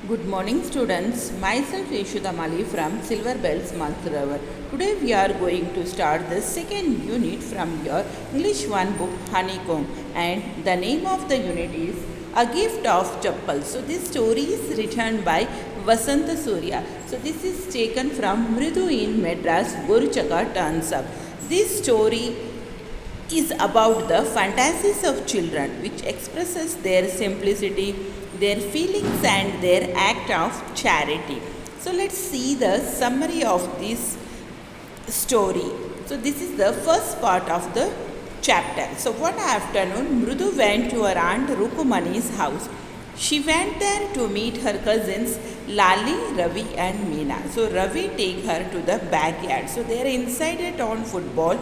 Good morning, students. Myself Yeshudha Mali from Silver Bells Mansarovar. Today we are going to start the second unit from your English 1 book Honeycomb, and the name of the unit is A Gift of Chappal. So this story is written by Vasanta Surya. So this is taken from Mridu in Madras Goruchaka Turns Up. This story is about the fantasies of children, which expresses their simplicity, their feelings and their act of charity. So let's see the summary of this story. So this is the first part of the chapter. So one afternoon, Mrudu went to her aunt Rukumani's house. She went there to meet her cousins Lali, Ravi and Meena. So Ravi take her to the backyard. So they are inside a town football.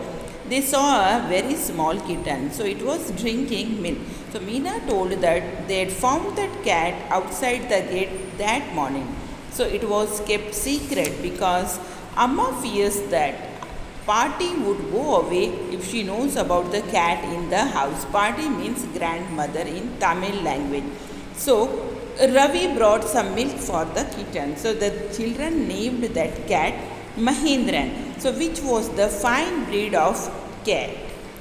They saw a very small kitten. So it was drinking milk. So Meena told that they had found that cat outside the gate that morning. So it was kept secret because Amma fears that Party would go away if she knows about the cat in the house. Party means grandmother in Tamil language. So Ravi brought some milk for the kitten. So the children named that cat Mahendran. So which was the fine breed of cat.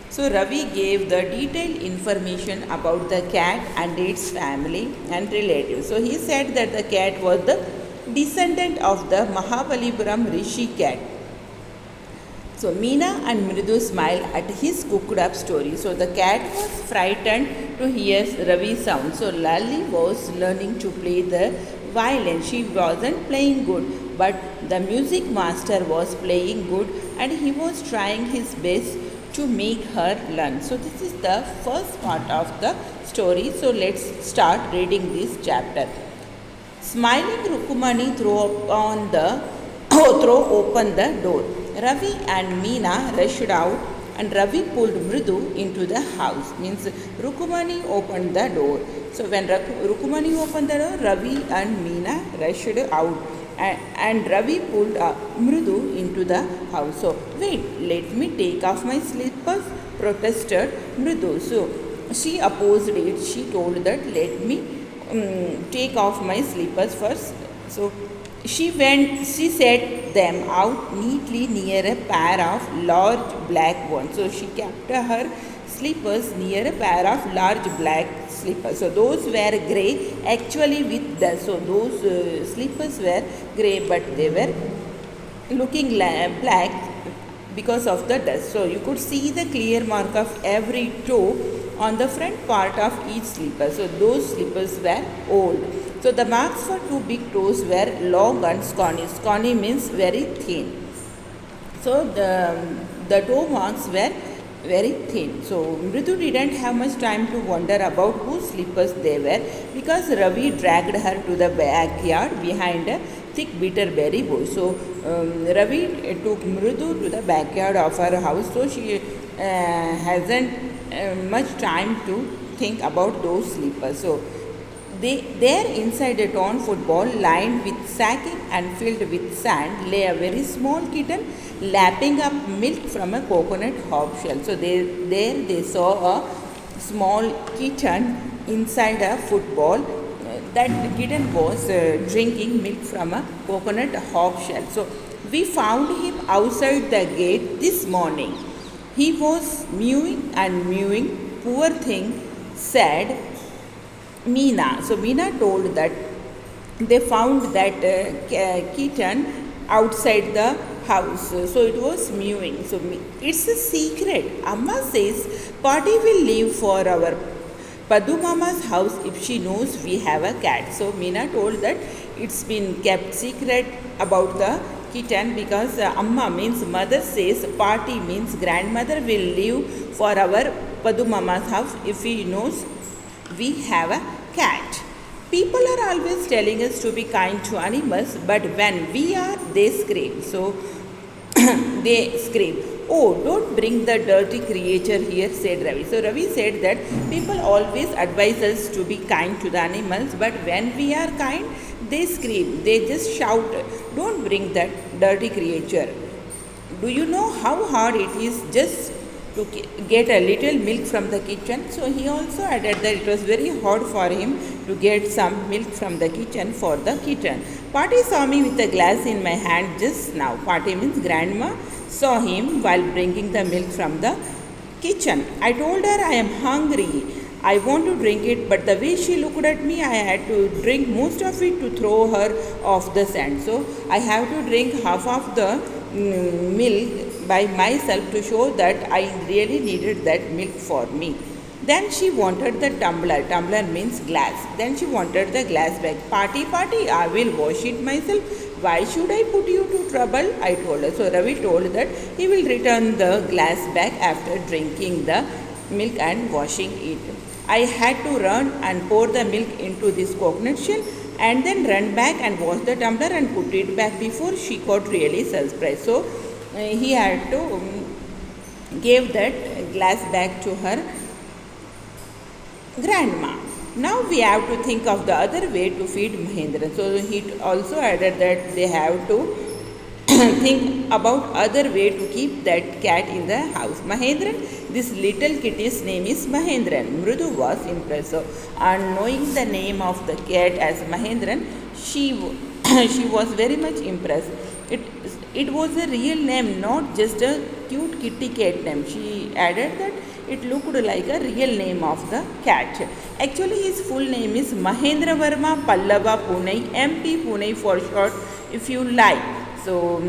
So Ravi gave the detailed information about the cat and its family and relatives. So he said that the cat was the descendant of the Mahabalipuram Rishi cat. So Meena and Mridu smiled at his cooked up story. So the cat was frightened to hear Ravi's sound. So Lali was learning to play the violin. She wasn't playing good, but the music master was playing good and he was trying his best to make her learn. So this is the first part of the story. So let's start reading this chapter. Smiling Rukumani threw open the door. Ravi and Meena rushed out and Ravi pulled Mridu into the house. Means Rukumani opened the door. So when Rukumani opened the door, Ravi and Meena rushed out and Ravi pulled Mridu into the house. So wait, let me take off my slippers, protested Mridu. So she opposed it. She told that let me take off my slippers first. So she set them out neatly near a pair of large black ones. So she kept her slippers near a pair of large black slippers. So those were grey actually with dust. So those slippers were grey but they were looking black because of the dust. So you could see the clear mark of every toe on the front part of each slipper. So those slippers were old. So the marks for two big toes were long and scrawny. Scrawny means very thin. So the toe marks were very thin. So Mridu didn't have much time to wonder about whose slippers they were because Ravi dragged her to the backyard behind a thick bitterberry bush. So Ravi took Mridu to the backyard of her house. So she hasn't much time to think about those slippers. So there inside a torn football lined with sacking and filled with sand lay a very small kitten lapping up milk from a coconut hob shell. So there they saw a small kitten inside a football. That kitten was drinking milk from a coconut hob shell. So we found him outside the gate this morning. He was mewing and mewing. Poor thing, said Meena. So Meena told that they found that kitten outside the house. So it was mewing. So it's a secret. Amma says Party will leave for our Padu Mama's house if she knows we have a cat. So Meena told that it's been kept secret about the kitten because Amma means mother says Party means grandmother will leave for our Padu Mama's house if he knows we have a cat. People are always telling us to be kind to animals, but when we are, they scream. So they scream, "Oh, don't bring the dirty creature here," said Ravi. So Ravi said that people always advise us to be kind to the animals, but when we are kind, they scream. They just shout, "Don't bring that dirty creature." Do you know how hard it is just to get a little milk from the kitchen. So he also added that it was very hard for him to get some milk from the kitchen for the kitten. Patty saw me with a glass in my hand just now. Patty means grandma saw him while bringing the milk from the kitchen. I told her I am hungry. I want to drink it, but the way she looked at me, I had to drink most of it to throw her off the sand. So I have to drink half of the milk by myself to show that I really needed that milk for me. Then she wanted the tumbler. Tumbler means glass. Then she wanted the glass back. Party, party, I will wash it myself. Why should I put you to trouble? I told her. So Ravi told that he will return the glass back after drinking the milk and washing it. I had to run and pour the milk into this coconut shell and then run back and wash the tumbler and put it back before she got really surprised. So he had to give that glass back to her grandma. Now we have to think of the other way to feed Mahendra. So he also added that they have to think about other way to keep that cat in the house. Mahendran, this little kitty's name is Mahendran. Mrudu was impressed. So, and knowing the name of the cat as Mahendran, she was very much impressed. It was a real name, not just a cute kitty cat name. She added that it looked like a real name of the cat. Actually, his full name is Mahendra Verma Pallava Pune, MP Pune for short, if you like. So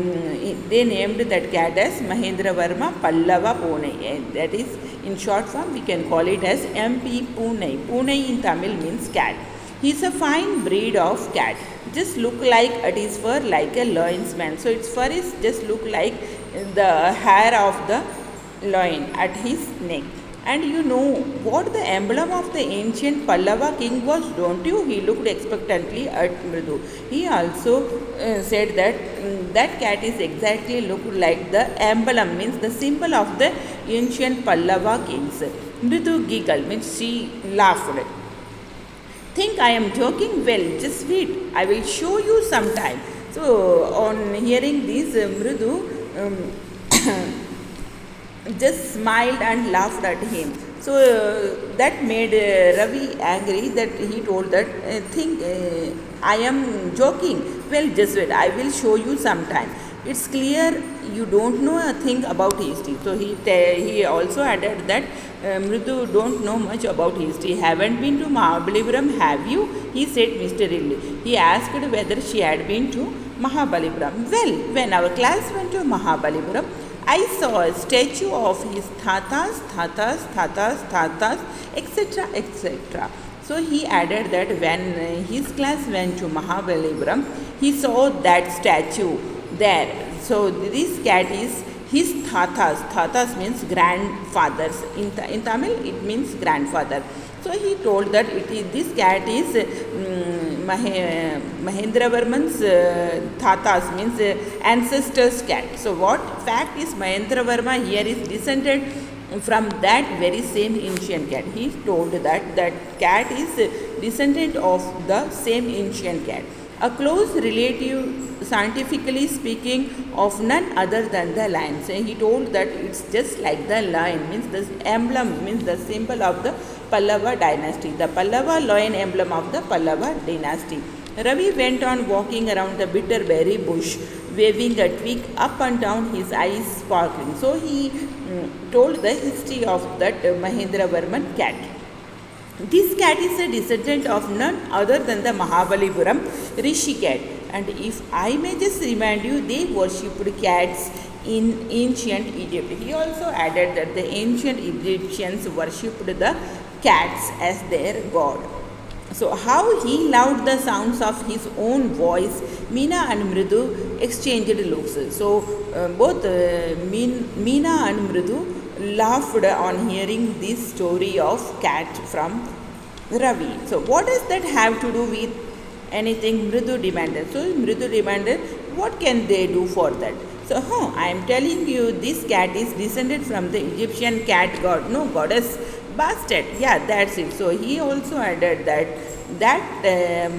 they named that cat as Mahendra Verma Pallava Pune. That is, in short form, we can call it as MP Pune. Pune in Tamil means cat. He is a fine breed of cat. Just look like it is fur like a lion's mane. So its fur is just look like the hair of the lion at his neck. And you know what the emblem of the ancient Pallava king was, don't you? He looked expectantly at Mrudu. He also said that that cat is exactly looked like the emblem, means the symbol of the ancient Pallava kings. Mrudu giggled, means she laughed. Think I am joking? Well, just wait. I will show you sometime. So on hearing this, Mrudu just smiled and laughed at him. So that made Ravi angry, that he told that I am joking. Well, just wait, I will show you sometime. It's clear you don't know a thing about history. So he also added that Mrudu don't know much about history. Haven't been to Mahabalipuram, have you? He said mysteriously. He asked whether she had been to Mahabalipuram. Well, when our class went to Mahabalipuram, I saw a statue of his thatas, etc., etc. So he added that when his class went to Mahabalipuram, he saw that statue there. So this cat is his thatas. Thatas means grandfathers. In Tamil, it means grandfather. So he told that this cat is Mahendra Varman's thatas, means ancestor's cat. So what fact is Mahendra Varma here is descended from that very same ancient cat. He told that that cat is descendant of the same ancient cat. A close relative, scientifically speaking, of none other than the lion. So he told that it's just like the lion, means the emblem, means the symbol of the Pallava dynasty. The Pallava lion emblem of the Pallava dynasty. Ravi went on walking around the bitterberry bush, waving a twig up and down, his eyes sparkling. So he told the history of that Mahendra Varman cat. This cat is a descendant of none other than the Mahabalipuram Rishi cat. And if I may just remind you, they worshipped cats in ancient Egypt. He also added that the ancient Egyptians worshipped the cats as their god. So how he loved the sounds of his own voice. Meena and Mrudu exchanged looks. So both Meena and Mrudu laughed on hearing this story of cat from Ravi. So what does that have to do with anything? Mrudu demanded. So Mrudu demanded, what can they do for that? So I am telling you, this cat is descended from the Egyptian cat god, no goddess Bastet. Yeah, that's it. So he also added that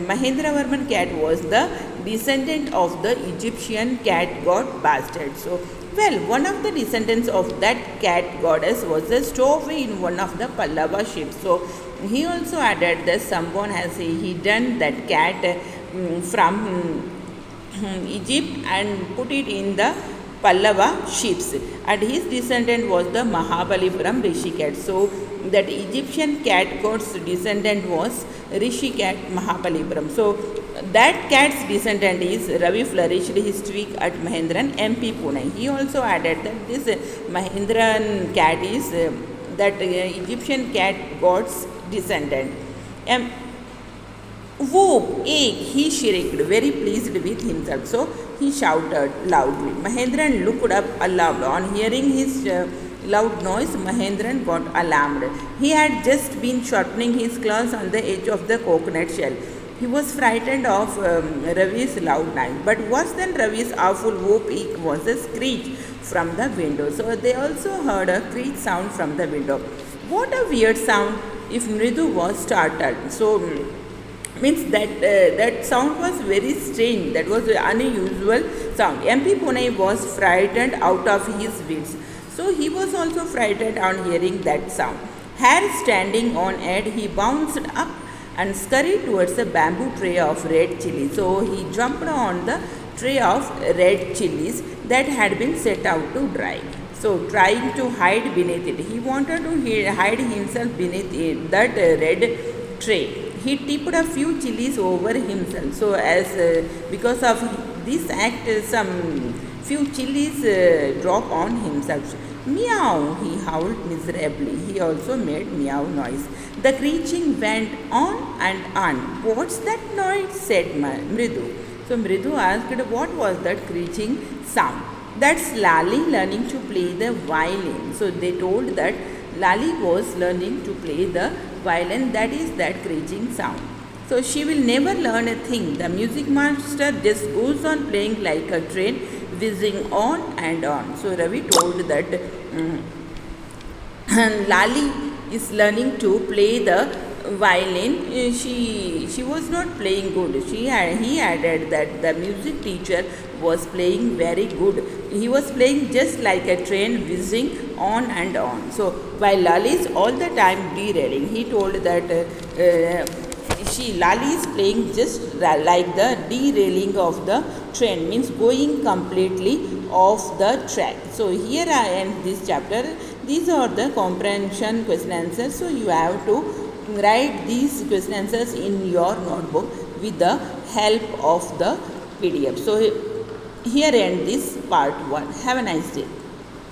Mahendra Varman cat was the descendant of the Egyptian cat god Bastet. So Well, one of the descendants of that cat goddess was a stowaway in one of the Pallava ships. So he also added that someone has hidden that cat from Egypt and put it in the Pallava ships, and his descendant was the Mahabalipuram Rishi cat. So that Egyptian cat god's descendant was Rishi cat Mahabalipuram. So that cat's descendant is Ravi flourished his twig at Mahendran, MP Pune. He also added that this Mahendran cat is that Egyptian cat god's descendant. Whoop, egg, he shrieked, very pleased with himself. So he shouted loudly. Mahendran looked up aloud. On hearing his loud noise, Mahendran got alarmed. He had just been sharpening his claws on the edge of the coconut shell. He was frightened of Ravi's loud noise. But worse than Ravi's awful whoop was a screech from the window. So they also heard a creak sound from the window. What a weird sound if Mridu was startled. So means that that sound was very strange. That was an unusual sound. MP Pune was frightened out of his wits. So he was also frightened on hearing that sound. Hair standing on end, he bounced up and scurried towards a bamboo tray of red chilies. So he jumped on the tray of red chilies that had been set out to dry. So trying to hide beneath it, he wanted to hide himself beneath it, that red tray. He tipped a few chilies over himself. So as because of this act, some few chilies drop on himself. Meow, he howled miserably. He also made meow noise. The screeching went on and on. What's that noise? Said Mridu. So Mridu asked, what was that screeching sound? That's Lali learning to play the violin. So they told that Lali was learning to play the violin, that is that screeching sound. So she will never learn a thing. The music master just goes on playing like a train, whizzing on and on. So Ravi told that Lali is learning to play the violin. She was not playing good. He added that the music teacher was playing very good. He was playing just like a train, whizzing on and on. So while Lali is all the time derailing, he told that Lali is playing just like the derailing of the train, means going completely off the track. So here I end this chapter. These are the comprehension question answers. So you have to write these question answers in your notebook with the help of the PDF. So here end this part 1. Have a nice day.